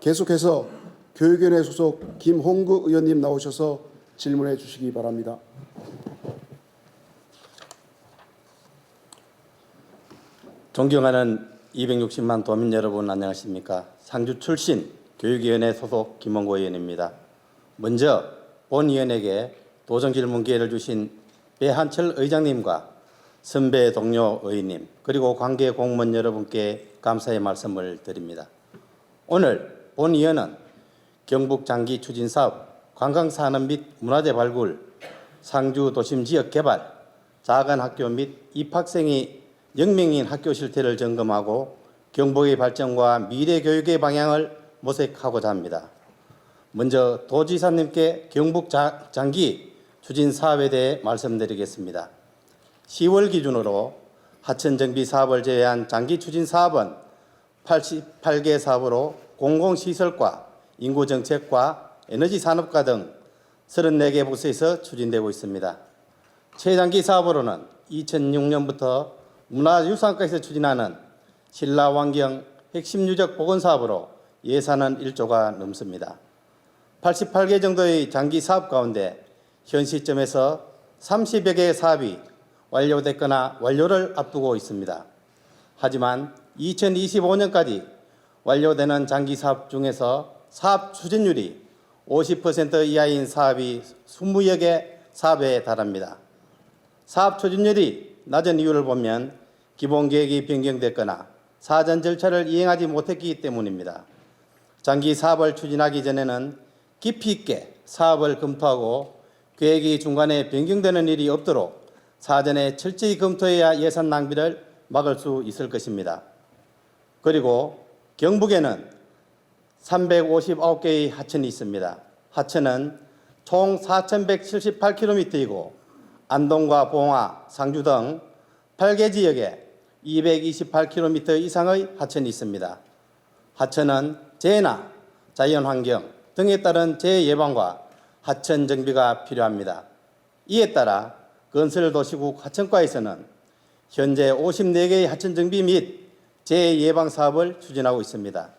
계속해서 교육위원회 소속 김홍구 의원님 나오셔서 질문해 주시기 바랍니다. 존경하는 260만 도민 여러분 안녕하십니까? 상주 출신 교육위원회 소속 김홍구 의원입니다. 먼저 본 의원에게 도정 질문 기회를 주신 배한철 의장님과 선배 동료 의원님 그리고 관계 공무원 여러분께 감사의 말씀을 드립니다. 오늘 본 의원은 경북 장기 추진 사업, 관광산업 및 문화재 발굴, 상주 도심 지역 개발, 작은 학교 및 입학생이 영명인 학교 실태를 점검하고 경북의 발전과 미래 교육의 방향을 모색하고자 합니다. 먼저 도지사님께 경북 장기 추진 사업에 대해 말씀드리겠습니다. 10월 기준으로 하천 정비 사업을 제외한 장기 추진 사업은 88개 사업으로 공공시설과 인구정책과 에너지산업과 등 34개 부서에서 추진되고 있습니다. 최장기 사업으로는 2006년부터 문화유산과에서 추진하는 신라환경 핵심 유적 복원 사업으로 예산은 1조가 넘습니다. 88개 정도의 장기 사업 가운데 현 시점에서 30여 개의 사업이 완료됐거나 완료를 앞두고 있습니다. 하지만 2025년까지 완료되는 장기 사업 중에서 사업 추진율이 50% 이하인 사업이 20여 개 사업에 달합니다. 사업 추진율이 낮은 이유를 보면 기본 계획이 변경됐거나 사전 절차를 이행하지 못했기 때문입니다. 장기 사업을 추진하기 전에는 깊이 있게 사업을 검토하고 계획이 중간에 변경되는 일이 없도록 사전에 철저히 검토해야 예산 낭비를 막을 수 있을 것입니다. 그리고 경북에는 359개의 하천이 있습니다. 하천은 총 4,178km이고 안동과 봉화, 상주 등 8개 지역에 228km 이상의 하천이 있습니다. 하천은 재해나 자연환경 등에 따른 재해 예방과 하천 정비가 필요합니다. 이에 따라 건설도시국 하천과에서는 현재 54개의 하천 정비 및 재해 예방 사업을 추진하고 있습니다.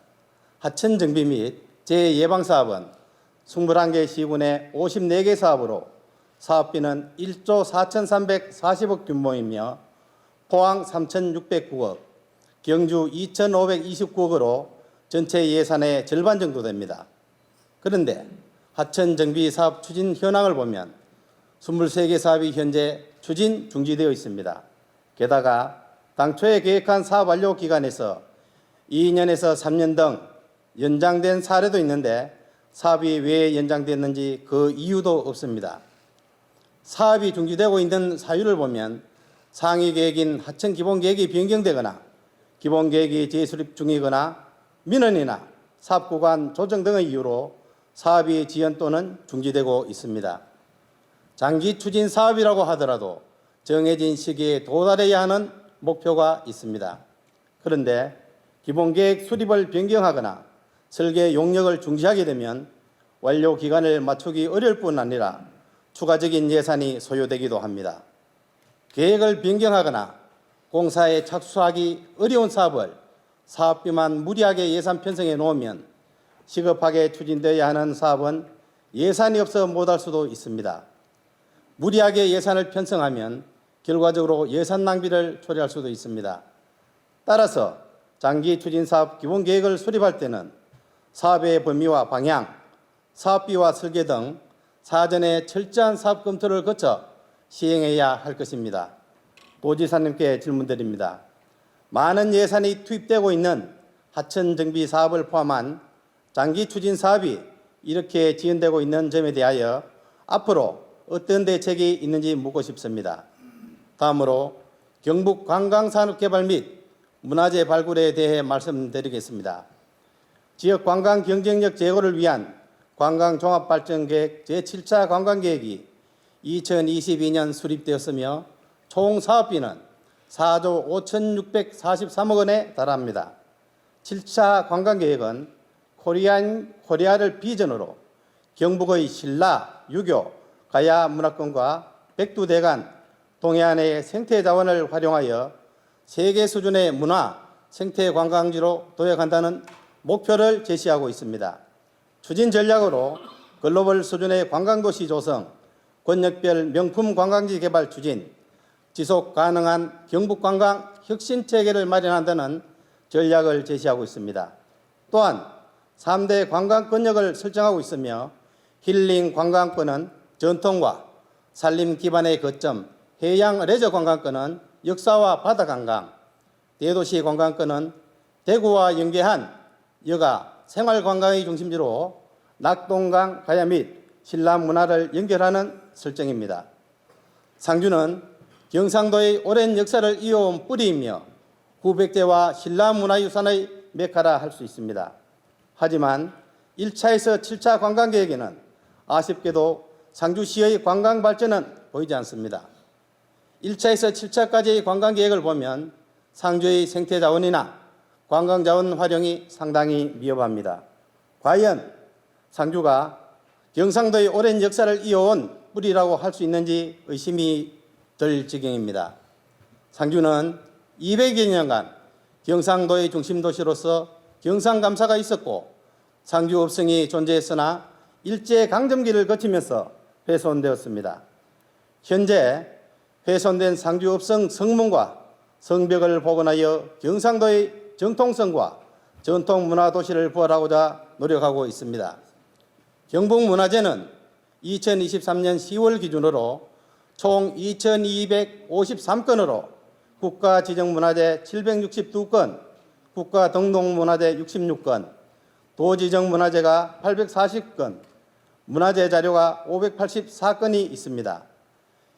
하천 정비 및 재해 예방 사업은 21개 시군의 54개 사업으로 사업비는 1조 4,340억 규모이며 포항 3,609억, 경주 2,529억으로 전체 예산의 절반 정도 됩니다. 그런데 하천 정비 사업 추진 현황을 보면 23개 사업이 현재 추진 중지되어 있습니다. 게다가 당초에 계획한 사업 완료 기간에서 2년에서 3년 등 연장된 사례도 있는데 사업이 왜 연장됐는지 그 이유도 없습니다. 사업이 중지되고 있는 사유를 보면 상위 계획인 하천 기본 계획이 변경되거나 기본 계획이 재수립 중이거나 민원이나 사업 구간 조정 등의 이유로 사업이 지연 또는 중지되고 있습니다. 장기 추진 사업이라고 하더라도 정해진 시기에 도달해야 하는 목표가 있습니다. 그런데 기본 계획 수립을 변경하거나 설계 용역을 중지하게 되면 완료 기간을 맞추기 어려울 뿐 아니라 추가적인 예산이 소요되기도 합니다. 계획을 변경하거나 공사에 착수하기 어려운 사업을 사업비만 무리하게 예산 편성해 놓으면 시급하게 추진되어야 하는 사업은 예산이 없어 못할 수도 있습니다. 무리하게 예산을 편성하면 결과적으로 예산 낭비를 초래할 수도 있습니다. 따라서 장기 추진 사업 기본 계획을 수립할 때는 사업의 범위와 방향, 사업비와 설계 등 사전에 철저한 사업 검토를 거쳐 시행해야 할 것입니다. 도지사님께 질문드립니다. 많은 예산이 투입되고 있는 하천 정비 사업을 포함한 장기 추진 사업이 이렇게 지연되고 있는 점에 대하여 앞으로 어떤 대책이 있는지 묻고 싶습니다. 다음으로 경북 관광산업개발 및 문화재 발굴에 대해 말씀드리겠습니다. 지역 관광 경쟁력 제고를 위한 관광종합발전계획 제7차 관광계획이 2022년 수립되었으며 총 사업비는 4조 5,643억 원에 달합니다. 7차 관광계획은 코리아를 비전으로 경북의 신라, 유교, 가야 문화권과 백두대간, 동해안의 생태자원을 활용하여 세계 수준의 문화, 생태 관광지로 도약한다는 목표를 제시하고 있습니다. 추진 전략으로 글로벌 수준의 관광도시 조성, 권역별 명품 관광지 개발 추진, 지속 가능한 경북관광 혁신 체계를 마련한다는 전략을 제시하고 있습니다. 또한 3대 관광 권역을 설정하고 있으며 힐링 관광권은 전통과 산림 기반의 거점, 해양 레저 관광권은 역사와 바다 관광, 대도시 관광권은 대구와 연계한 여가 생활 관광의 중심지로 낙동강 가야 및 신라 문화를 연결하는 설정입니다. 상주는 경상도의 오랜 역사를 이어온 뿌리이며 후백제와 신라 문화유산의 메카라 할 수 있습니다. 하지만 1차에서 7차 관광계획에는 아쉽게도 상주시의 관광 발전은 보이지 않습니다. 1차에서 7차까지의 관광계획을 보면 상주의 생태자원이나 관광자원 활용이 상당히 미흡합니다. 과연 상주가 경상도의 오랜 역사를 이어온 뿌리라고 할 수 있는지 의심이 들 지경입니다. 상주는 200여 년간 경상도의 중심도시로서 경상감사가 있었고 상주업성이 존재했으나 일제강점기를 거치면서 훼손되었습니다. 현재 훼손된 상주업성 성문과 성벽을 복원하여 경상도의 정통성과 전통문화도시를 부활하고자 노력하고 있습니다. 경북문화재는 2023년 10월 기준으로 총 2,253건으로 국가지정문화재 762건, 국가등록문화재 66건, 도지정문화재가 840건, 문화재 자료가 584건이 있습니다.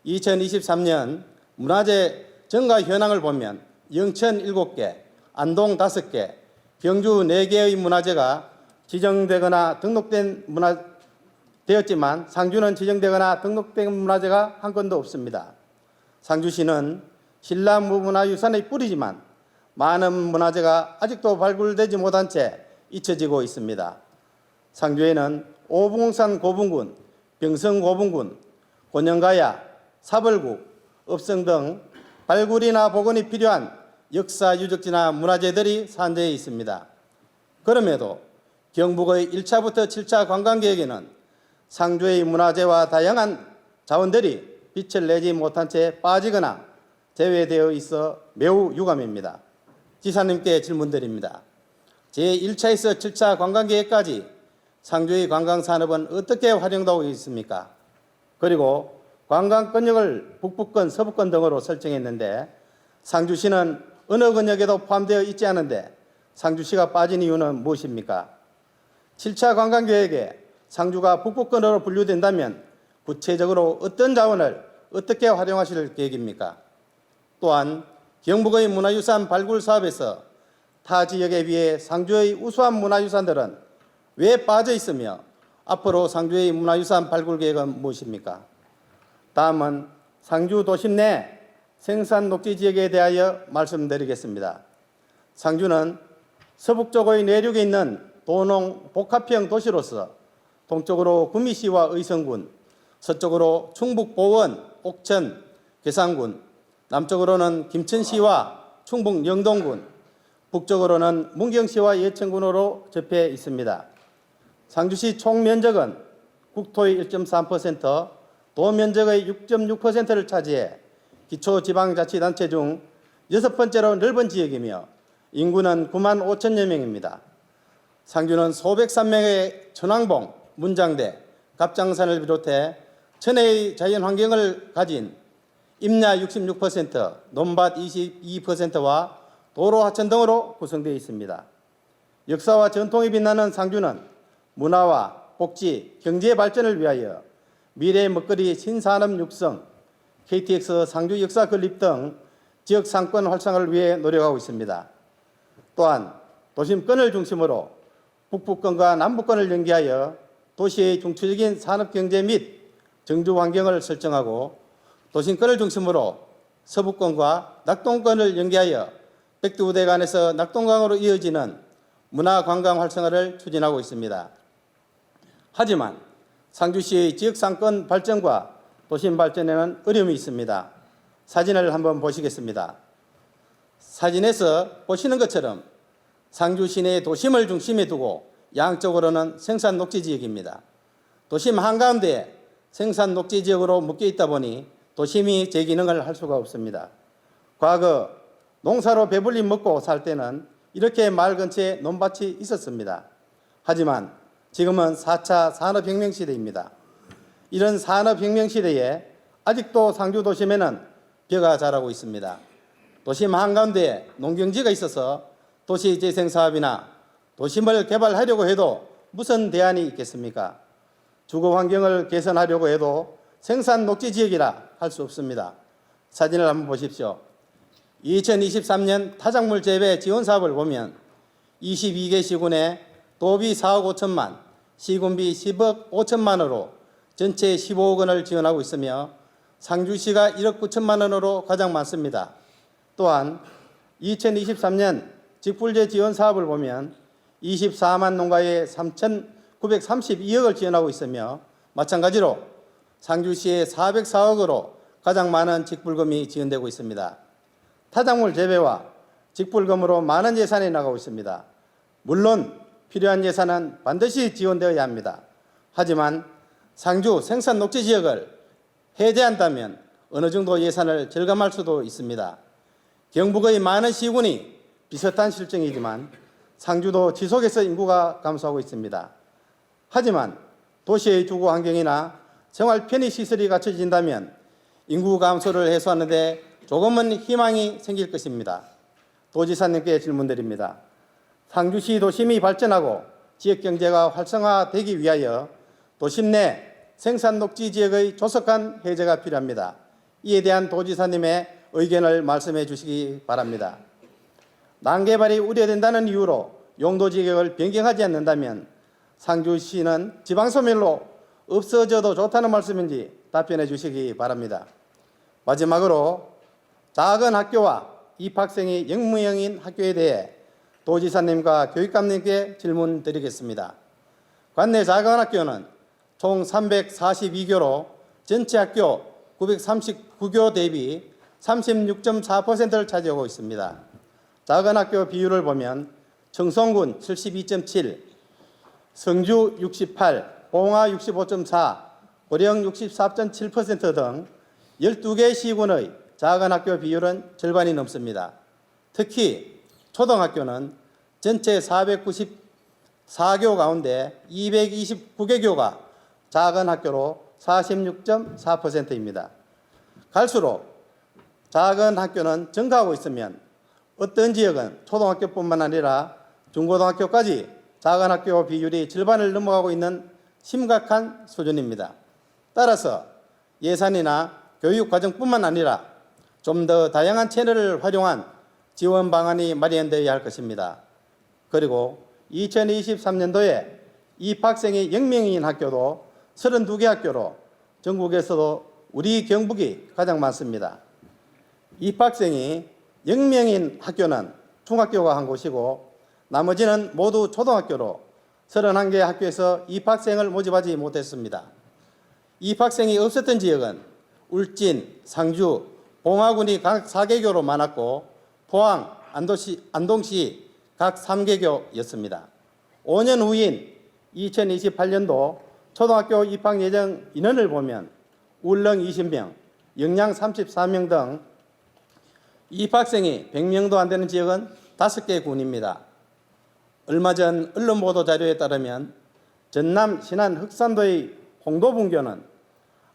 2023년 문화재 증가 현황을 보면 영천 7개, 안동 5개, 경주 4개의 문화재가 지정되거나 등록된 되었지만 상주는 지정되거나 등록된 문화재가 한 건도 없습니다. 상주시는 신라 문화유산의 뿌리지만 많은 문화재가 아직도 발굴되지 못한 채 잊혀지고 있습니다. 상주에는 오봉산 고분군, 병성 고분군, 곤영가야, 사벌국, 읍성 등 발굴이나 복원이 필요한 역사 유적지나 문화재들이 산재해 있습니다. 그럼에도 경북의 1차부터 7차 관광계획에는 상주의 문화재와 다양한 자원들이 빛을 내지 못한 채 빠지거나 제외되어 있어 매우 유감입니다. 지사님께 질문드립니다. 제1차에서 7차 관광계획까지 상주의 관광산업은 어떻게 활용되고 있습니까? 그리고 관광권역을 북부권, 서부권 등으로 설정했는데 상주시는 어느 권역에도 포함되어 있지 않은데 상주시가 빠진 이유는 무엇입니까? 7차 관광계획에 상주가 북부권으로 분류된다면 구체적으로 어떤 자원을 어떻게 활용하실 계획입니까? 또한 경북의 문화유산 발굴 사업에서 타 지역에 비해 상주의 우수한 문화유산들은 왜 빠져 있으며 앞으로 상주의 문화유산 발굴 계획은 무엇입니까? 다음은 상주 도심 내 생산 녹지 지역에 대하여 말씀드리겠습니다. 상주는 서북쪽의 내륙에 있는 도농 복합형 도시로서 동쪽으로 구미시와 의성군, 서쪽으로 충북 보원, 옥천, 괴산군, 남쪽으로는 김천시와 충북 영동군, 북쪽으로는 문경시와 예천군으로 접해 있습니다. 상주시 총 면적은 국토의 1.3%, 도면적의 6.6%를 차지해 기초지방자치단체 중 6번째로 넓은 지역이며 인구는 9만 5천여 명입니다. 상주는 소백산맥의 천왕봉, 문장대, 갑장산을 비롯해 천혜의 자연환경을 가진 임야 66%, 논밭 22%와 도로 하천 등으로 구성되어 있습니다. 역사와 전통이 빛나는 상주는 문화와 복지, 경제 발전을 위하여 미래 먹거리 신산업 육성, KTX 상주 역사 건립 등 지역 상권 활성화를 위해 노력하고 있습니다. 또한 도심권을 중심으로 북부권과 남부권을 연계하여 도시의 중추적인 산업경제 및 정주 환경을 설정하고 도심권을 중심으로 서부권과 낙동권을 연계하여 백두부대 간에서 낙동강으로 이어지는 문화관광 활성화를 추진하고 있습니다. 하지만 상주시의 지역상권 발전과 도심 발전에는 어려움이 있습니다. 사진을 한번 보시겠습니다. 사진에서 보시는 것처럼 상주 시내 도심을 중심에 두고 양쪽으로는 생산 녹지 지역입니다. 도심 한가운데 생산 녹지 지역으로 묶여 있다 보니 도심이 제 기능을 할 수가 없습니다. 과거 농사로 배불리 먹고 살 때는 이렇게 마을 근처에 논밭이 있었습니다. 하지만 지금은 4차 산업혁명 시대입니다. 이런 산업혁명 시대에 아직도 상주 도심에는 벼가 자라고 있습니다. 도심 한가운데 농경지가 있어서 도시재생사업이나 도심을 개발하려고 해도 무슨 대안이 있겠습니까? 주거 환경을 개선하려고 해도 생산 녹지 지역이라 할 수 없습니다. 사진을 한번 보십시오. 2023년 타작물 재배 지원 사업을 보면 22개 시군에 도비 4억 5천만, 시군비 10억 5천만 원으로 전체 15억 원을 지원하고 있으며 상주시가 1억 9천만 원으로 가장 많습니다. 또한 2023년 직불제 지원 사업을 보면 24만 농가에 3,932억을 지원하고 있으며 마찬가지로 상주시에 404억으로 가장 많은 직불금이 지원되고 있습니다. 타작물 재배와 직불금으로 많은 예산이 나가고 있습니다. 물론 필요한 예산은 반드시 지원되어야 합니다. 하지만 상주 생산 녹지 지역을 해제한다면 어느 정도 예산을 절감할 수도 있습니다. 경북의 많은 시군이 비슷한 실정이지만 상주도 지속해서 인구가 감소하고 있습니다. 하지만 도시의 주거 환경이나 생활 편의 시설이 갖춰진다면 인구 감소를 해소하는 데 조금은 희망이 생길 것입니다. 도지사님께 질문드립니다. 상주시 도심이 발전하고 지역경제가 활성화되기 위하여 도심 내 생산 녹지 지역의 조속한 해제가 필요합니다. 이에 대한 도지사님의 의견을 말씀해 주시기 바랍니다. 난개발이 우려된다는 이유로 용도 지역을 변경하지 않는다면 상주시는 지방소멸로 없어져도 좋다는 말씀인지 답변해 주시기 바랍니다. 마지막으로 작은 학교와 입학생이 영무형인 학교에 대해 도지사님과 교육감님께 질문 드리겠습니다. 관내 작은 학교는 총 342교로 전체 학교 939교 대비 36.4%를 차지하고 있습니다. 작은 학교 비율을 보면 청송군 72.7, 성주 68, 봉화 65.4, 고령 64.7% 등 12개 시군의 작은 학교 비율은 절반이 넘습니다. 특히 초등학교는 전체 494교 가운데 229개 교가 작은 학교로 46.4%입니다. 갈수록 작은 학교는 증가하고 있으면 어떤 지역은 초등학교뿐만 아니라 중고등학교까지 작은 학교 비율이 절반을 넘어가고 있는 심각한 수준입니다. 따라서 예산이나 교육 과정뿐만 아니라 좀 더 다양한 채널을 활용한 지원 방안이 마련되어야 할 것입니다. 그리고 2023년도에 입학생이 0명인 학교도 32개 학교로 전국에서도 우리 경북이 가장 많습니다. 입학생이 0명인 학교는 중학교가 한 곳이고 나머지는 모두 초등학교로 31개 학교에서 입학생을 모집하지 못했습니다. 입학생이 없었던 지역은 울진, 상주, 봉화군이 각 4개교로 많았고 포항, 안동시 각 3개교였습니다. 5년 후인 2028년도 초등학교 입학 예정 인원을 보면 울릉 20명, 영양 34명 등 입학생이 100명도 안 되는 지역은 5개 군입니다. 얼마 전 언론 보도 자료에 따르면 전남 신안 흑산도의 홍도분교는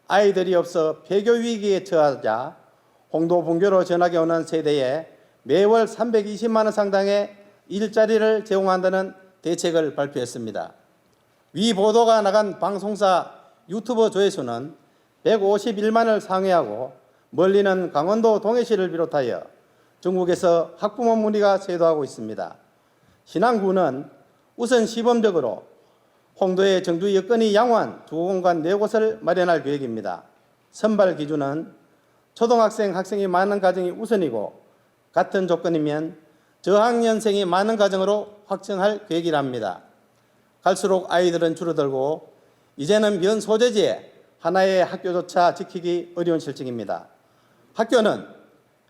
아이들이 없어 폐교 위기에 처하자 홍도분교로 전학에 오는 세대에 매월 320만 원 상당의 일자리를 제공한다는 대책을 발표했습니다. 위 보도가 나간 방송사 유튜버 조회수는 151만을 상회하고 멀리는 강원도 동해시를 비롯하여 전국에서 학부모 문의가 쇄도하고 있습니다. 신안군은 우선 시범적으로 홍도의 정주 여건이 양호한 주거공간 4곳을 마련할 계획입니다. 선발 기준은 초등학생 학생이 많은 가정이 우선이고 같은 조건이면 저학년생이 많은 가정으로 확정할 계획이랍니다. 갈수록 아이들은 줄어들고 이제는 면 소재지에 하나의 학교조차 지키기 어려운 실정입니다. 학교는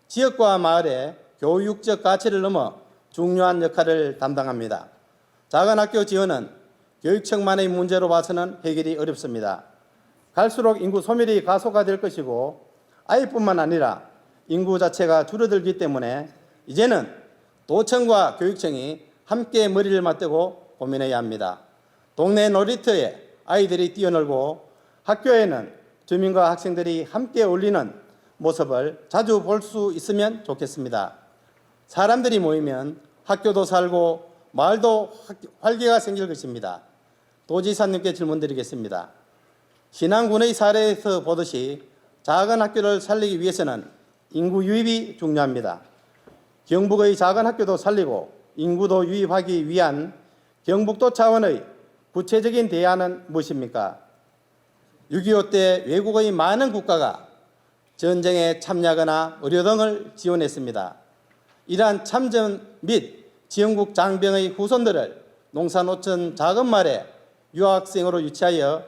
지역과 마을의 교육적 가치를 넘어 중요한 역할을 담당합니다. 작은 학교 지원은 교육청만의 문제로 봐서는 해결이 어렵습니다. 갈수록 인구 소멸이 가속화될 것이고 아이뿐만 아니라 인구 자체가 줄어들기 때문에 이제는 도청과 교육청이 함께 머리를 맞대고 고민해야 합니다. 동네 놀이터에 아이들이 뛰어놀고 학교에는 주민과 학생들이 함께 어울리는 모습을 자주 볼 수 있으면 좋겠습니다. 사람들이 모이면 학교도 살고 마을도 활기가 생길 것입니다. 도지사님께 질문드리겠습니다. 신안군의 사례에서 보듯이 작은 학교를 살리기 위해서는 인구 유입이 중요합니다. 경북의 작은 학교도 살리고 인구도 유입하기 위한 경북도 차원의 구체적인 대안은 무엇입니까? 6.25 때 외국의 많은 국가가 전쟁에 참여하거나 의료 등을 지원했습니다. 이러한 참전 및 지원국 장병의 후손들을 농사노천 작은 마을에 유학생으로 유치하여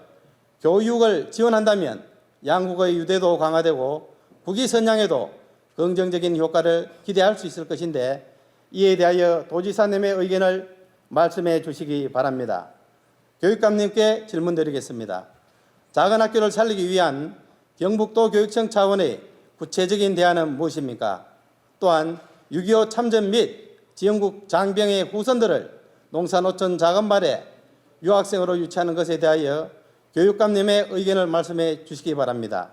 교육을 지원한다면 양국의 유대도 강화되고 국위 선양에도 긍정적인 효과를 기대할 수 있을 것인데 이에 대하여 도지사님의 의견을 말씀해 주시기 바랍니다. 교육감님께 질문드리겠습니다. 작은 학교를 살리기 위한 경북도 교육청 차원의 구체적인 대안은 무엇입니까? 또한 6.25 참전 및 지원국 장병의 후손들을 농사노천 작은 마을에 유학생으로 유치하는 것에 대하여 교육감님의 의견을 말씀해 주시기 바랍니다.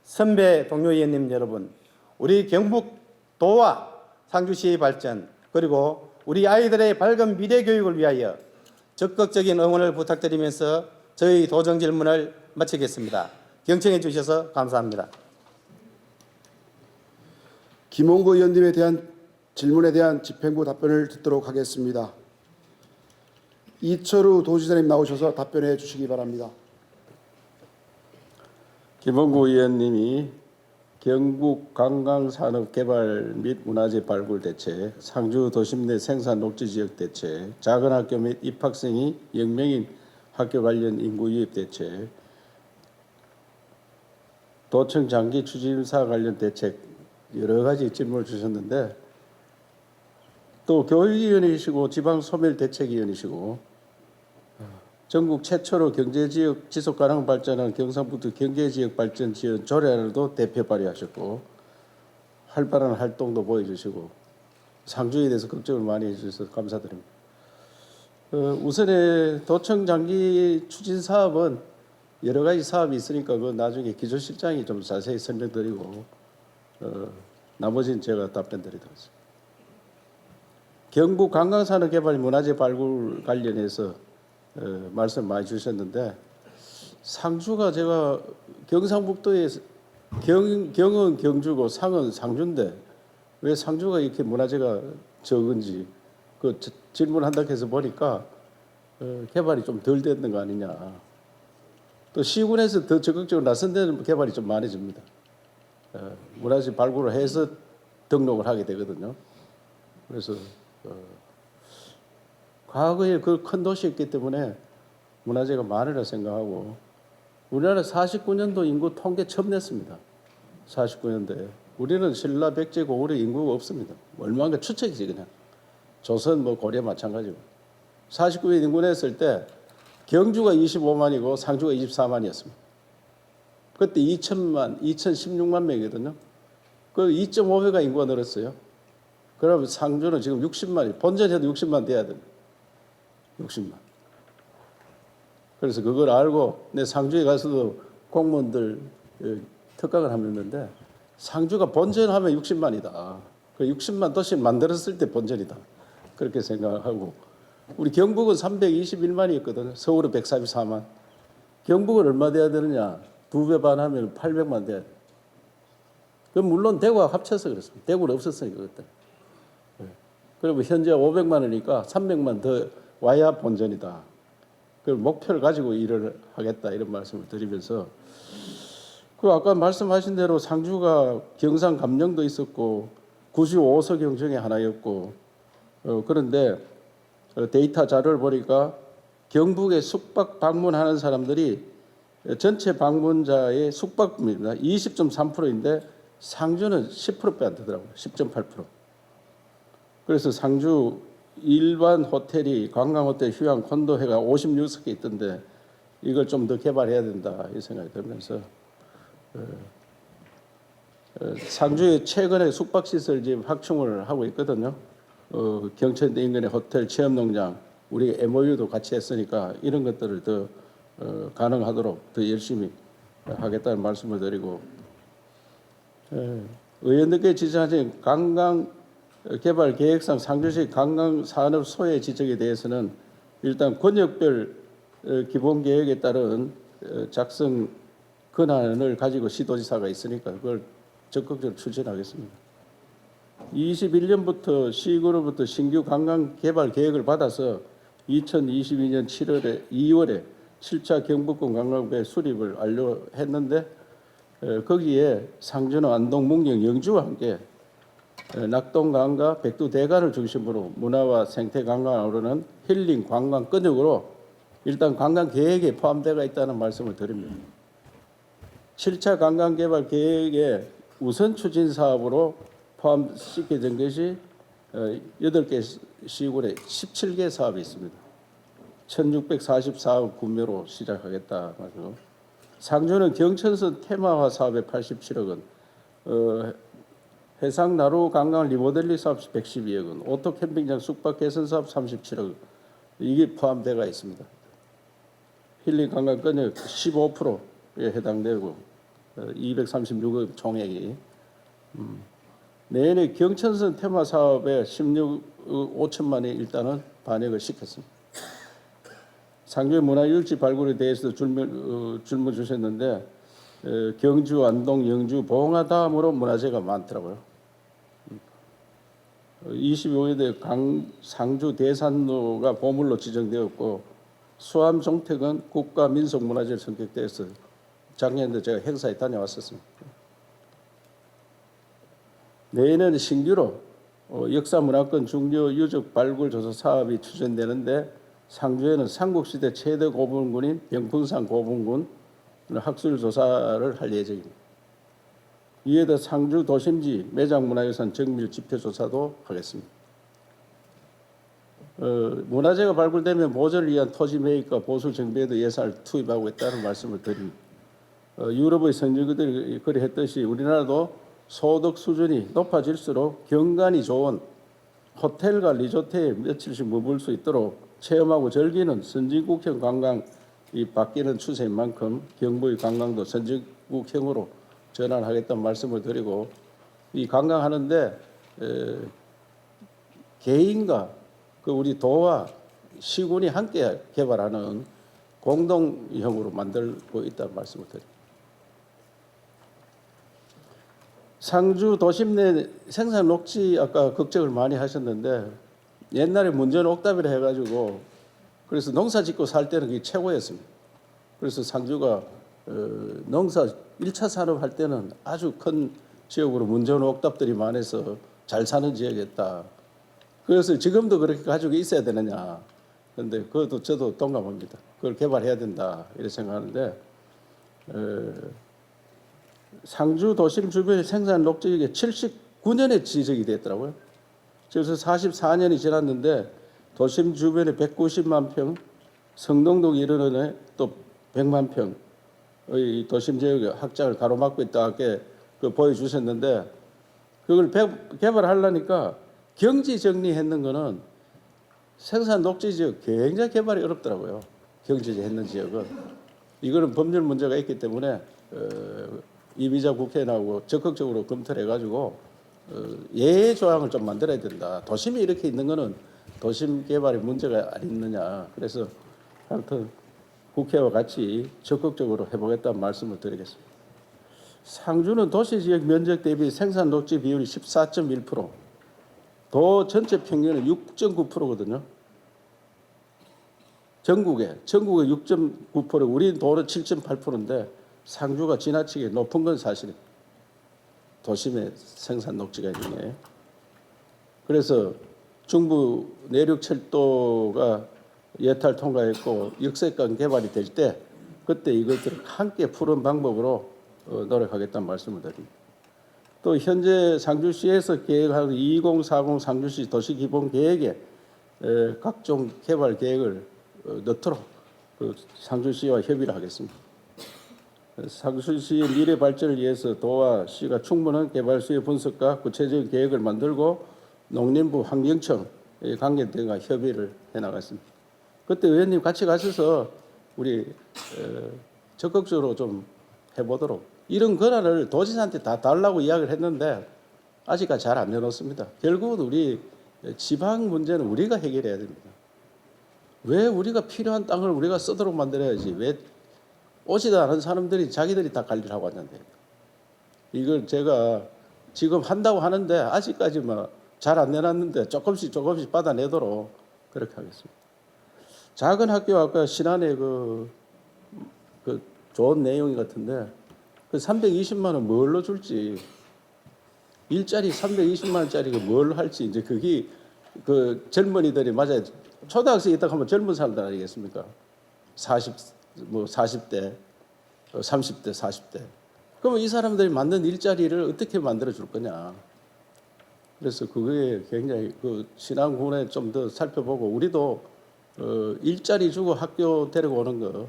선배 동료 의원님 여러분, 우리 경북도와 상주시의 발전 그리고 우리 아이들의 밝은 미래 교육을 위하여 적극적인 응원을 부탁드리면서 저희 도정 질문을 마치겠습니다. 경청해 주셔서 감사합니다. 김홍구 의원님에 대한 질문에 대한 집행부 답변을 듣도록 하겠습니다. 이철우 도지사님 나오셔서 답변해 주시기 바랍니다. 김홍구 의원님이 경북 관광산업개발 및 문화재 발굴 대책, 상주 도심 내 생산 녹지 지역 대책, 작은 학교 및 입학생이 0명인 학교 관련 인구 유입 대책, 도청 장기 추진사 관련 대책 여러 가지 질문을 주셨는데 또 교육위원이시고 지방소멸대책위원이시고 전국 최초로 경제지역 지속가능 발전한 경상북도 경제지역 발전 지원 조례안을도 대표 발의하셨고 활발한 활동도 보여주시고 상주에 대해서 걱정을 많이 해주셔서 감사드립니다. 우선에 도청 장기 추진 사업은 여러 가지 사업이 있으니까 그 나중에 기조실장이 좀 자세히 설명드리고 나머지는 제가 답변드리도록 하겠습니다. 경북 관광산업개발 문화재 발굴 관련해서 말씀 많이 주셨는데 상주가 제가 경상북도에 경은 경주고 상은 상주인데 왜 상주가 이렇게 문화재가 적은지 그 질문한다고 해서 보니까 개발이 좀 덜 됐는 거 아니냐. 또 시군에서 더 적극적으로 나선 데는 개발이 좀 많아집니다. 문화재 발굴을 해서 등록을 하게 되거든요. 그래서 과거에 그 큰 도시였기 때문에 문화재가 많으라 생각하고 우리나라 49년도 인구 통계 처음 냈습니다. 49년도에 우리는 신라, 백제, 고구려 인구가 없습니다. 얼마인가 추측이지 그냥. 조선, 고려 마찬가지고. 49년 인구 냈을 때 경주가 25만이고 상주가 24만이었습니다. 그때 2016만 명이거든요. 그 2.5배가 인구가 늘었어요. 그러면 상주는 지금 60만이, 본전해도 60만 돼야 됩니다. 60만. 그래서 그걸 알고 내 상주에 가서도 공무원들 특강을 하면는데 상주가 본전하면 60만이다. 그 60만 도시를 만들었을 때 본전이다. 그렇게 생각하고 우리 경북은 321만이었거든요. 서울은 144만. 경북은 얼마 돼야 되느냐? 2배 반 하면 800만 돼야 돼. 그럼 물론 대구와 합쳐서 그렇습니다. 대구는 없었으니까 그때. 그리고 현재 500만이니까 300만 더 와야 본전이다. 그 목표를 가지고 일을 하겠다 이런 말씀을 드리면서 그 아까 말씀하신 대로 상주가 경상 감령도 있었고 95서경 중에 하나였고 그런데 데이터 자료를 보니까 경북에 숙박 방문하는 사람들이 전체 방문자의 숙박입니다. 20.3%인데 상주는 10%배 안 되더라고요. 10.8%. 그래서 상주 일반 호텔이 관광호텔, 휴양, 콘도해가 56개 있던데 이걸 좀 더 개발해야 된다 이 생각이 들면서 상주에 최근에 숙박시설 지금 확충을 하고 있거든요. 경천대 인근의 호텔, 체험농장 우리가 MOU도 같이 했으니까 이런 것들을 더 가능하도록 더 열심히 하겠다는 말씀을 드리고 의원님께 지적하신 관광 개발 계획상 상주시 관광 산업 소외 지적에 대해서는 일단 권역별 기본 계획에 따른 작성 권한을 가지고 시도지사가 있으니까 그걸 적극적으로 추진하겠습니다. 21년부터 시구로부터 신규 관광 개발 계획을 받아서 2022년 2월에 7차 경북권 관광배 수립을 완료했는데 거기에 상주는 안동, 문경, 영주와 함께 낙동강과 백두대간을 중심으로 문화와 생태 관광으로는 힐링 관광 근육으로 일단 관광 계획에 포함되어 있다는 말씀을 드립니다. 7차 관광 개발 계획에 우선 추진 사업으로 포함시켜진 것이 8개 시군에 17개 사업이 있습니다. 1644억 구매로 시작하겠다 말이죠. 상주는 경천선 테마화 사업에 87억 원, 해상 나루 관광 리모델링 사업 112억 원, 오토 캠핑장 숙박 개선 사업 37억 원, 이게 포함되어 있습니다. 힐링 관광 건역 15%에 해당되고 236억 총액이 내년에 경천선 테마 사업에 16억 5천만 원 일단은 반영을 시켰습니다. 상주의 문화유적지 발굴에 대해서도 질문 주셨는데 경주, 안동, 영주, 봉화 다음으로 문화재가 많더라고요. 25대 상주 대산로가 보물로 지정되었고 수암 종택은 국가민속문화재로 선격되어서 작년에 제가 행사에 다녀왔었습니다. 내년은 신규로 역사문화권 중요 유적 발굴 조사 사업이 추진되는데 상주에는 삼국시대 최대 고분군인 병풍산 고분군 학술 조사를 할 예정입니다. 이에 더해 상주 도심지 매장문화유산 정밀 지표 조사도 하겠습니다. 문화재가 발굴되면 보존을 위한 토지 매입과 보수 정비에도 예산을 투입하고 있다는 말씀을 드립니다. 유럽의 선진국들이 그리했듯이 우리나라도 소득 수준이 높아질수록 경관이 좋은 호텔과 리조트에 며칠씩 머물 수 있도록 체험하고 즐기는 선진국형 관광이 바뀌는 추세인 만큼 경북의 관광도 선진국형으로 전환하겠다는 말씀을 드리고 이 관광하는데 개인과 그 우리 도와 시군이 함께 개발하는 공동형으로 만들고 있다는 말씀을 드립니다. 상주 도심 내 생산 녹지 아까 걱정을 많이 하셨는데 옛날에 문전 옥답이라 해가지고 그래서 농사 짓고 살 때는 그게 최고였습니다. 그래서 상주가 농사 1차 산업 할 때는 아주 큰 지역으로 문전 옥답들이 많아서 잘 사는 지역이었다. 그래서 지금도 그렇게 가지고 있어야 되느냐. 그런데 그것도 저도 동감합니다. 그걸 개발해야 된다 이렇게 생각하는데 상주 도심 주변의 생산 녹지역이 79년에 지적이 됐더라고요. 그래서 44년이 지났는데 도심 주변에 190만 평, 성동동 이르는 또 100만 평의 도심 지역의 확장을 가로막고 있다고 보여주셨는데 그걸 개발하려니까 경지 정리했는 거는 생산 녹지 지역 굉장히 개발이 어렵더라고요. 경지 했는 지역은. 이거는 법률 문제가 있기 때문에 이미자 국회에 나오고 적극적으로 검토를 해가지고 예외 조항을 좀 만들어야 된다. 도심이 이렇게 있는 거는 도심 개발에 문제가 안 있느냐. 그래서 하여튼 국회와 같이 적극적으로 해보겠다는 말씀을 드리겠습니다. 상주는 도시지역 면적 대비 생산 녹지 비율이 14.1%, 도 전체 평균은 6.9%거든요. 전국에 6.9%, 우리 도는 7.8%인데 상주가 지나치게 높은 건 사실입니다. 도심에 생산 녹지가 있는 게. 그래서 중부 내륙철도가 예탈 통과했고 역세권 개발이 될 때 그때 이것들을 함께 푸는 방법으로 노력하겠다는 말씀을 드립니다. 또 현재 상주시에서 계획하는 2040 상주시 도시기본계획에 각종 개발 계획을 넣도록 그 상주시와 협의를 하겠습니다. 상주시의 미래 발전을 위해서 도와 시가 충분한 개발 수요 분석과 구체적인 계획을 만들고 농림부 환경청 관계들과 협의를 해나갔습니다. 그때 의원님 같이 가셔서 우리 적극적으로 좀 해보도록, 이런 권한을 도지사한테 다 달라고 이야기를 했는데 아직까지 잘 안 내놓습니다. 결국은 우리 지방 문제는 우리가 해결해야 됩니다. 왜 우리가 필요한 땅을 우리가 쓰도록 만들어야지, 왜 오지도 않은 사람들이 자기들이 다 관리를 하고 왔는데, 이걸 제가 지금 한다고 하는데 아직까지 뭐 잘 안 내놨는데 조금씩 받아내도록 그렇게 하겠습니다. 작은 학교 아까 신안에 그 좋은 내용 같은데 그 320만 원 뭘로 줄지, 일자리 320만 원짜리가 뭘 할지, 이제 그게 그 젊은이들이, 맞아요. 초등학생이 있다고 하면 젊은 사람들 아니겠습니까? 40대, 30대, 40대. 그러면 이 사람들이 만든 일자리를 어떻게 만들어 줄 거냐. 그래서 그게 굉장히 그 신안군에 좀 더 살펴보고, 우리도 일자리 주고 학교 데리고 오는 거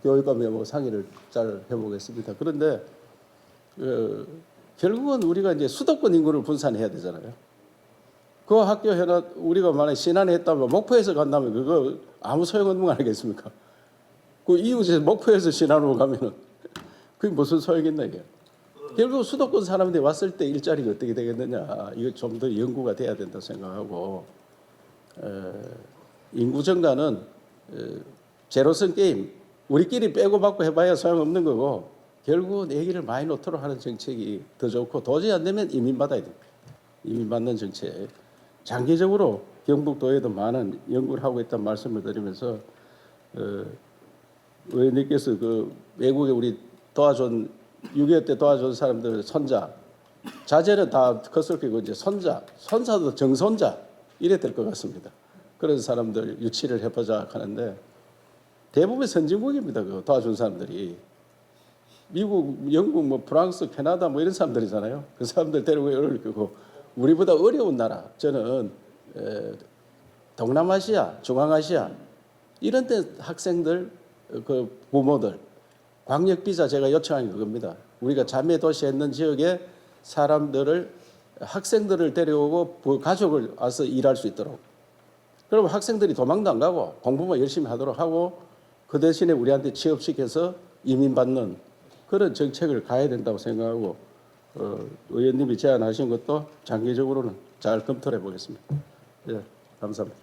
교육감에 뭐 상의를 잘 해보겠습니다. 그런데 결국은 우리가 이제 수도권 인구를 분산해야 되잖아요. 그 학교 해놔, 우리가 만약에 신안에 했다면 목포에서 간다면 그거 아무 소용없는 거 아니겠습니까? 그 이웃에서 목포에서 신안으로 가면은 그게 무슨 소용이 있나 이게. 결국 수도권 사람들이 왔을 때 일자리가 어떻게 되겠느냐, 이거 좀 더 연구가 돼야 된다 생각하고, 인구 증가는 제로섬 게임, 우리끼리 빼고 받고 해봐야 소용없는 거고, 결국은 얘기를 많이 놓도록 하는 정책이 더 좋고, 도저히 안 되면 이민 받아야 됩니다. 이민 받는 정책. 장기적으로 경북도에도 많은 연구를 하고 있다는 말씀을 드리면서, 의원님께서 그 외국에 우리 도와준 6.25 때 도와준 사람들 손자, 자제는 다 컸을 거고 이제 손자도 정손자 이래 될 것 같습니다. 그런 사람들 유치를 해보자 하는데 대부분 선진국입니다. 그 도와준 사람들이 미국, 영국, 뭐 프랑스, 캐나다 뭐 이런 사람들이잖아요. 그 사람들 데리고 어려울 거고, 우리보다 어려운 나라, 저는 동남아시아, 중앙아시아 이런 데 학생들, 그 부모들 광역 비자 제가 요청한 그겁니다. 우리가 자매 도시에 있는 지역에 사람들을, 학생들을 데려오고 그 가족을 와서 일할 수 있도록. 그러면 학생들이 도망도 안 가고 공부만 열심히 하도록 하고, 그 대신에 우리한테 취업시켜서 이민받는 그런 정책을 가야 된다고 생각하고, 의원님이 제안하신 것도 장기적으로는 잘 검토해 보겠습니다. 예, 감사합니다.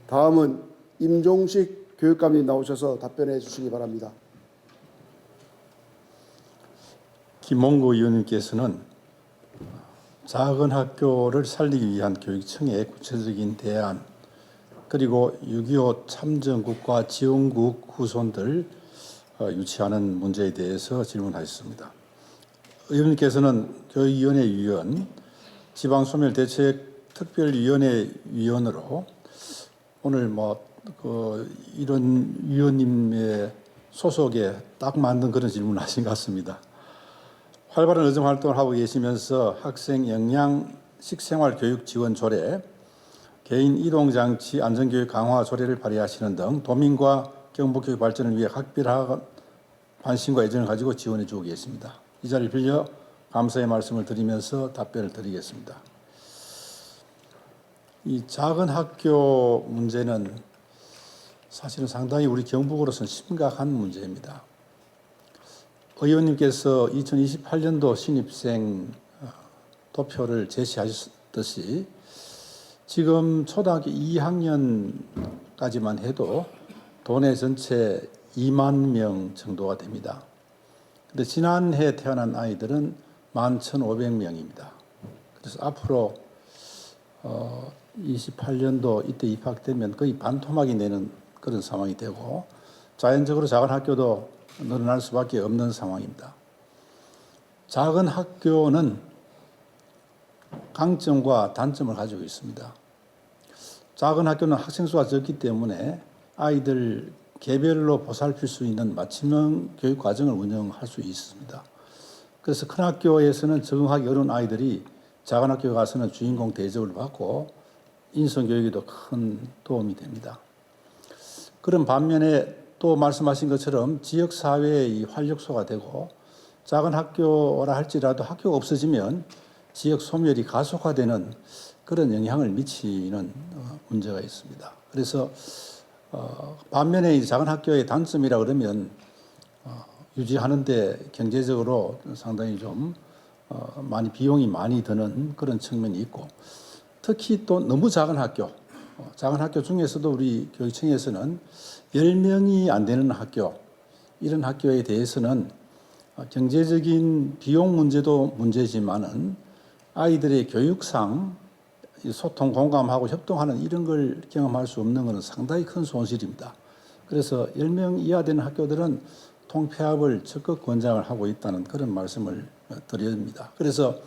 다음은 임종식 교육감님 나오셔서 답변해 주시기 바랍니다. 김홍구 의원님께서는 작은 학교를 살리기 위한 교육청의 구체적인 대안, 그리고 6.25 참전국과 지원국 후손들 유치하는 문제에 대해서 질문하셨습니다. 의원님께서는 교육위원회 위원, 지방소멸대책특별위원회 위원으로 오늘 이런 위원님의 소속에 딱 맞는 그런 질문을 하신 것 같습니다. 활발한 의정 활동을 하고 계시면서 학생 영양 식생활 교육 지원 조례, 개인 이동 장치 안전교육 강화 조례를 발의하시는 등 도민과 경북교육 발전을 위해 각별한 관심과 애정을 가지고 지원해 주고 계십니다. 이 자리를 빌려 감사의 말씀을 드리면서 답변을 드리겠습니다. 이 작은 학교 문제는 사실은 상당히 우리 경북으로서는 심각한 문제입니다. 의원님께서 2028년도 신입생 도표를 제시하셨듯이 지금 초등학교 2학년까지만 해도 도내 전체 2만 명 정도가 됩니다. 근데 지난해 태어난 아이들은 11,500명입니다. 그래서 앞으로 28년도 이때 입학되면 거의 반토막이 내는 그런 상황이 되고, 자연적으로 작은 학교도 늘어날 수밖에 없는 상황입니다. 작은 학교는 강점과 단점을 가지고 있습니다. 작은 학교는 학생 수가 적기 때문에 아이들 개별로 보살필 수 있는 맞춤형 교육 과정을 운영할 수 있습니다. 그래서 큰 학교에서는 적응하기 어려운 아이들이 작은 학교에 가서는 주인공 대접을 받고 인성 교육에도 큰 도움이 됩니다. 그런 반면에 또 말씀하신 것처럼 지역 사회의 활력소가 되고 작은 학교라 할지라도 학교가 없어지면 지역 소멸이 가속화되는 그런 영향을 미치는 문제가 있습니다. 그래서 반면에 이 작은 학교의 단점이라 그러면 유지하는데 경제적으로 상당히 좀 많이 비용이 많이 드는 그런 측면이 있고, 특히 또 너무 작은 학교 중에서도 우리 교육청에서는 10명이 안 되는 학교, 이런 학교에 대해서는 경제적인 비용 문제도 문제지만은 아이들의 교육상 소통, 공감하고 협동하는 이런 걸 경험할 수 없는 것은 상당히 큰 손실입니다. 그래서 10명 이하 되는 학교들은 통폐합을 적극 권장을 하고 있다는 그런 말씀을 드립니다. 그래서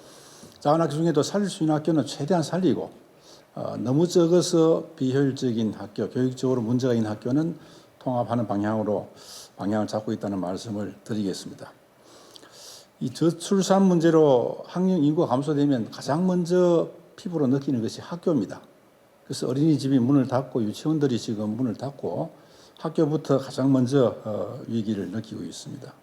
작은 학교 중에도 살릴 수 있는 학교는 최대한 살리고, 너무 적어서 비효율적인 학교, 교육적으로 문제가 있는 학교는 통합하는 방향을 잡고 있다는 말씀을 드리겠습니다. 이 저출산 문제로 학령 인구가 감소되면 가장 먼저 피부로 느끼는 것이 학교입니다. 그래서 어린이집이 문을 닫고 유치원들이 지금 문을 닫고 학교부터 가장 먼저 위기를 느끼고 있습니다.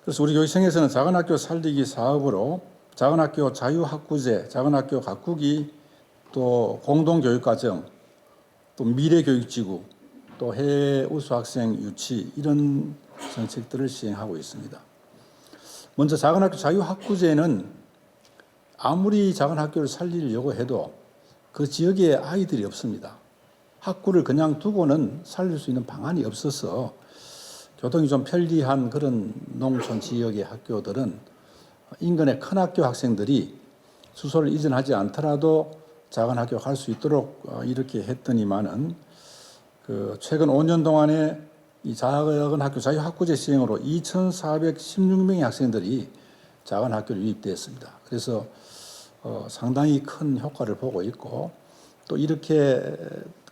그래서 우리 교육청에서는 작은 학교 살리기 사업으로 작은 학교 자유학구제, 작은 학교 가꾸기, 또 공동교육과정, 또 미래교육지구, 또 해외 우수학생 유치, 이런 정책들을 시행하고 있습니다. 먼저 작은 학교 자유학구제는 아무리 작은 학교를 살리려고 해도 그 지역에 아이들이 없습니다. 학구를 그냥 두고는 살릴 수 있는 방안이 없어서 교통이 좀 편리한 그런 농촌 지역의 학교들은 인근의 큰 학교 학생들이 주소를 이전하지 않더라도 작은 학교 갈 수 있도록 이렇게 했더니만은 최근 5년 동안에 이 작은 학교 자유학구제 시행으로 2,416명의 학생들이 작은 학교를 유입되었습니다. 그래서 상당히 큰 효과를 보고 있고, 또 이렇게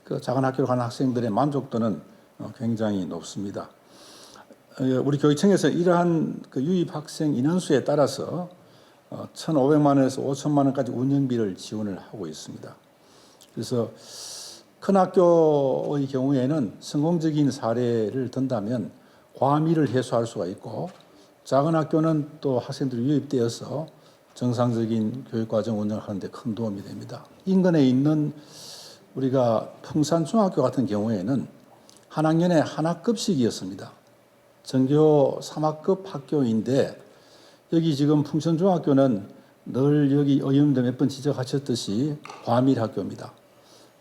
그 작은 학교로 가는 학생들의 만족도는 굉장히 높습니다. 우리 교육청에서 이러한 그 유입 학생 인원수에 따라서 1,500만 원에서 5천만 원까지 운영비를 지원을 하고 있습니다. 그래서 큰 학교의 경우에는 성공적인 사례를 든다면 과밀을 해소할 수가 있고, 작은 학교는 또 학생들이 유입되어서 정상적인 교육과정 운영을 하는데 큰 도움이 됩니다. 인근에 있는 우리가 풍산중학교 같은 경우에는 한 학년에 하나급씩이었습니다. 전교 3학급 학교인데, 여기 지금 풍천중학교는 늘 여기 의원님도 몇 번 지적하셨듯이 과밀 학교입니다.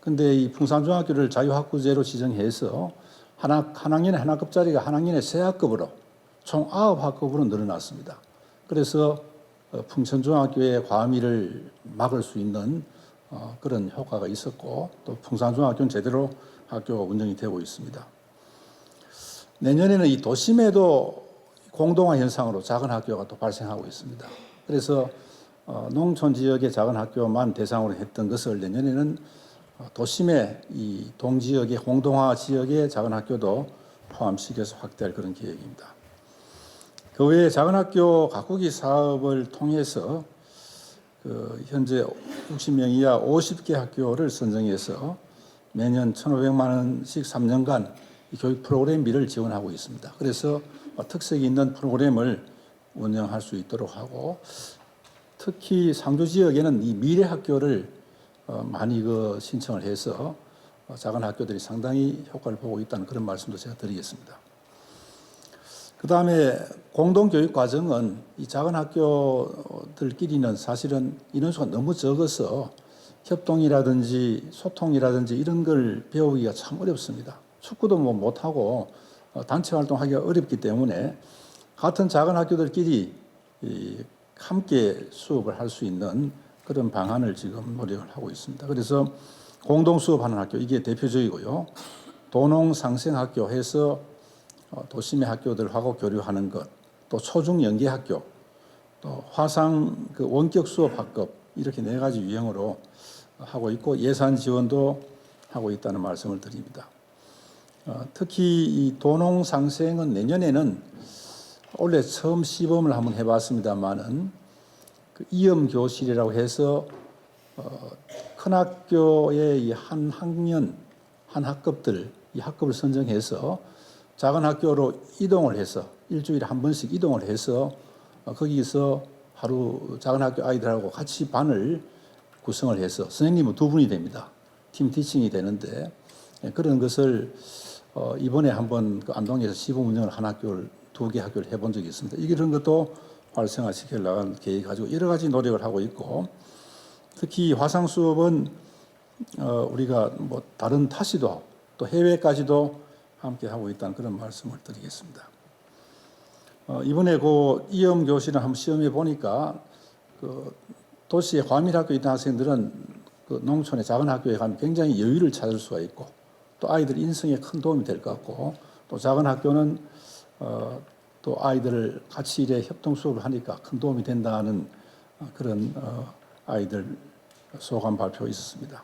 근데 이 풍산중학교를 자유학구제로 지정해서 한 학년에 하나급짜리가 한 학년에 3학급으로 총 9학급으로 늘어났습니다. 그래서 풍천중학교의 과밀을 막을 수 있는 그런 효과가 있었고, 또 풍산중학교는 제대로 학교가 운영이 되고 있습니다. 내년에는 이 도심에도 공동화 현상으로 작은 학교가 또 발생하고 있습니다. 그래서 농촌 지역의 작은 학교만 대상으로 했던 것을 내년에는 도심의 이 동지역의 공동화 지역의 작은 학교도 포함시켜서 확대할 그런 계획입니다. 그 외에 작은 학교 가꾸기 사업을 통해서 현재 60명 이하 50개 학교를 선정해서 매년 1,500만 원씩 3년간 교육 프로그램비를 지원하고 있습니다. 그래서 특색이 있는 프로그램을 운영할 수 있도록 하고, 특히 상주 지역에는 이 미래 학교를 많이 신청을 해서 작은 학교들이 상당히 효과를 보고 있다는 그런 말씀도 제가 드리겠습니다. 그 다음에 공동교육 과정은 이 작은 학교들끼리는 사실은 인원수가 너무 적어서 협동이라든지 소통이라든지 이런 걸 배우기가 참 어렵습니다. 축구도 못하고 단체 활동하기가 어렵기 때문에 같은 작은 학교들끼리 함께 수업을 할 수 있는 그런 방안을 지금 노력을 하고 있습니다. 그래서 공동 수업하는 학교, 이게 대표적이고요. 도농상생학교 해서 도심의 학교들하고 교류하는 것, 또 초중 연계 학교, 또 화상 원격 수업 학급, 이렇게 4가지 유형으로 하고 있고, 예산 지원도 하고 있다는 말씀을 드립니다. 특히 이 도농상생은 내년에는 원래 처음 시범을 한번 해봤습니다만은 그 이음교실이라고 해서 큰 학교의 이 한 학년 한 학급들 이 학급을 선정해서 작은 학교로 이동을 해서 일주일에 한 번씩 이동을 해서 거기서 하루 작은 학교 아이들하고 같이 반을 구성을 해서 선생님은 두 분이 됩니다. 팀 티칭이 되는데 그런 것을 이번에 한번 그 안동에서 시범 운영을 한 학교를 2개 학교를 해본 적이 있습니다. 이런 것도 활성화시켜 나가는 계획 가지고 여러 가지 노력을 하고 있고 특히 화상 수업은 우리가 뭐 다른 타시도 또 해외까지도 함께 하고 있다는 그런 말씀을 드리겠습니다. 이번에 그 이음 교실을 한번 시험해 보니까 그 도시에 과밀학교에 있는 학생들은 그 농촌의 작은 학교에 가면 굉장히 여유를 찾을 수가 있고 또 아이들 인성에 큰 도움이 될 것 같고 또 작은 학교는 또 아이들을 같이 이래 협동 수업을 하니까 큰 도움이 된다는 그런 아이들 소감 발표 있었습니다.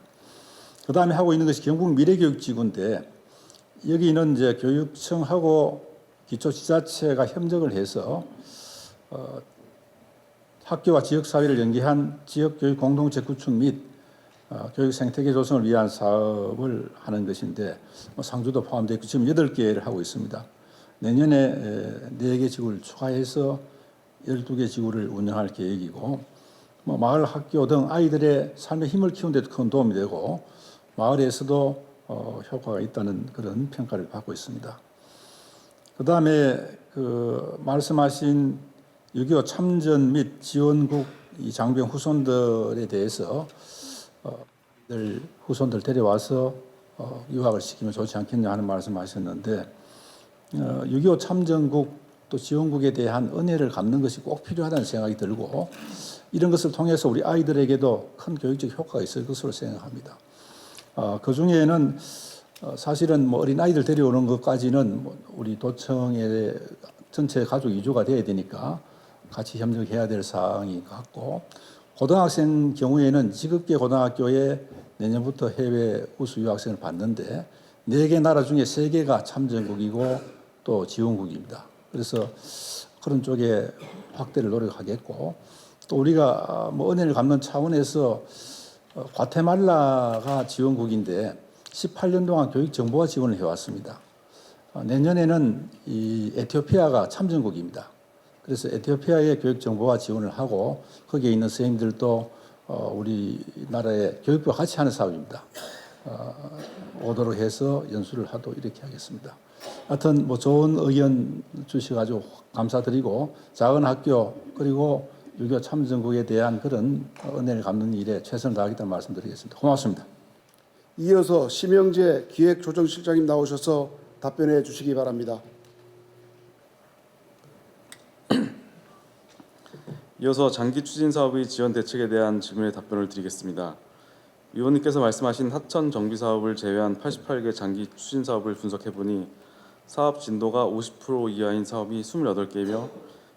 그 다음에 하고 있는 것이 경북 미래교육지구인데 여기는 이제 교육청하고 기초지자체가 협력을 해서 학교와 지역사회를 연계한 지역교육 공동체 구축 및 교육 생태계 조성을 위한 사업을 하는 것인데 상주도 포함되어 있고 지금 8개를 하고 있습니다. 내년에 4개 지구를 추가해서 12개 지구를 운영할 계획이고 마을 학교 등 아이들의 삶의 힘을 키우는 데도 큰 도움이 되고 마을에서도 효과가 있다는 그런 평가를 받고 있습니다. 그 다음에 그 말씀하신 6.25 참전 및 지원국 이 장병 후손들에 대해서 후손들 데려와서 유학을 시키면 좋지 않겠냐 하는 말씀하셨는데 6.25 참전국 또 지원국에 대한 은혜를 갚는 것이 꼭 필요하다는 생각이 들고 이런 것을 통해서 우리 아이들에게도 큰 교육적 효과가 있을 것으로 생각합니다. 그 중에는 사실은 뭐 어린 아이들 데려오는 것까지는 뭐 우리 도청의 전체 가족 이주가 돼야 되니까 같이 협력해야 될 사항인 것 같고 고등학생 경우에는 지급계 고등학교에 내년부터 해외 우수 유학생을 받는데 4개 나라 중에 3개가 참전국이고 또 지원국입니다. 그래서 그런 쪽에 확대를 노력하겠고 또 우리가 뭐 은혜를 갚는 차원에서 과테말라가 지원국인데 18년 동안 교육 정보화 지원을 해왔습니다. 내년에는 이 에티오피아가 참전국입니다. 그래서 에티오피아의 교육 정보화 지원을 하고 거기에 있는 선생님들도 우리나라의 교육부와 같이 하는 사업입니다. 오도록 해서 연수를 하도록 이렇게 하겠습니다. 하여튼 뭐 좋은 의견 주셔가지고 감사드리고 작은 학교 그리고 6.25 참전국에 대한 그런 은혜를 갚는 일에 최선을 다하겠다는 말씀드리겠습니다. 고맙습니다. 이어서 심영재 기획조정실장님 나오셔서 답변해 주시기 바랍니다. 이어서 장기 추진 사업의 지원 대책에 대한 질문에 답변을 드리겠습니다. 위원님께서 말씀하신 하천 정비 사업을 제외한 88개 장기 추진 사업을 분석해 보니 사업 진도가 50% 이하인 사업이 28개이며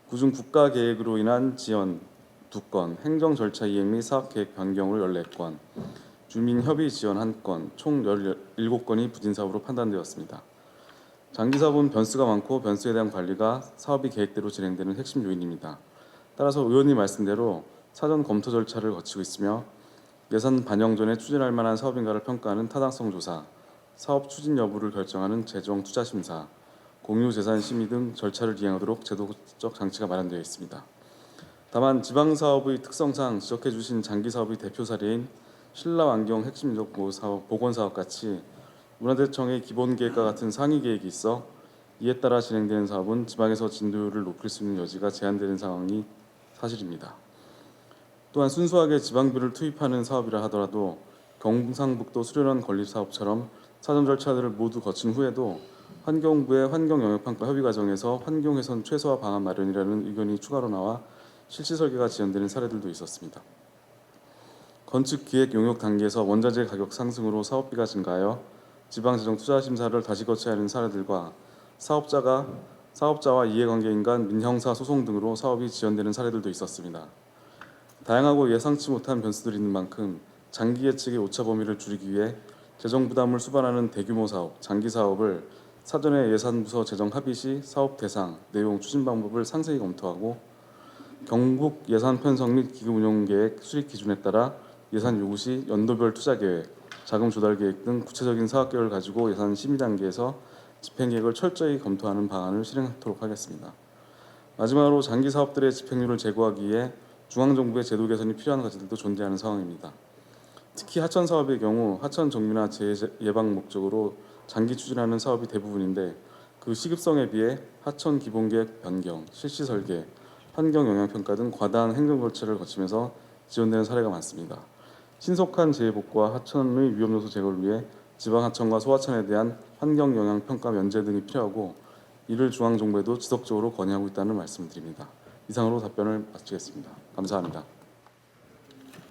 그중 국가 계획으로 인한 지연 2건, 행정 절차 이행 및 사업 계획 변경으로 14건, 주민 협의 지원 1건, 총 17건이 부진 사업으로 판단되었습니다. 장기 사업은 변수가 많고 변수에 대한 관리가 사업이 계획대로 진행되는 핵심 요인입니다. 따라서 의원님 말씀대로 사전 검토 절차를 거치고 있으며 예산 반영 전에 추진할 만한 사업인가를 평가하는 타당성 조사, 사업 추진 여부를 결정하는 재정 투자 심사, 공유 재산 심의 등 절차를 이행하도록 제도적 장치가 마련되어 있습니다. 다만 지방 사업의 특성상 지적해 주신 장기 사업의 대표 사례인 신라환경 핵심적 보건 사업 같이 문화재청의 기본 계획과 같은 상위 계획이 있어 이에 따라 진행되는 사업은 지방에서 진도율을 높일 수 있는 여지가 제한되는 상황이 사실입니다. 또한 순수하게 지방비를 투입하는 사업이라 하더라도 경상북도 수련원 건립 사업처럼 사전 절차들을 모두 거친 후에도 환경부의 환경영역평가 협의 과정에서 환경훼손 최소화 방안 마련이라는 의견이 추가로 나와 실시 설계가 지연되는 사례들도 있었습니다. 건축 기획 용역 단계에서 원자재 가격 상승으로 사업비가 증가하여 지방재정 투자 심사를 다시 거쳐야 하는 사례들과 사업자와 이해관계인 간 민형사 소송 등으로 사업이 지연되는 사례들도 있었습니다. 다양하고 예상치 못한 변수들이 있는 만큼 장기 예측의 오차 범위를 줄이기 위해 재정 부담을 수반하는 대규모 사업, 장기 사업을 사전에 예산부서 재정 합의 시 사업 대상, 내용, 추진 방법을 상세히 검토하고 경북 예산 편성 및 기금 운용 계획 수립 기준에 따라 예산 요구 시 연도별 투자 계획, 자금 조달 계획 등 구체적인 사업 계획을 가지고 예산 심의 단계에서 집행 계획을 철저히 검토하는 방안을 실행하도록 하겠습니다. 마지막으로 장기 사업들의 집행률을 제고하기 위해 중앙정부의 제도 개선이 필요한 과제들도 존재하는 상황입니다. 특히 하천 사업의 경우 하천 정비나 재해 예방 목적으로 장기 추진하는 사업이 대부분인데 그 시급성에 비해 하천 기본계획 변경, 실시 설계, 환경 영향 평가 등 과다한 행정 절차를 거치면서 지연되는 사례가 많습니다. 신속한 재해복구와 하천의 위험 요소 제거를 위해 지방 하천과 소하천에 대한 환경 영향 평가 면제 등이 필요하고 이를 중앙정부에도 지속적으로 건의하고 있다는 말씀을 드립니다. 이상으로 답변을 마치겠습니다. 감사합니다.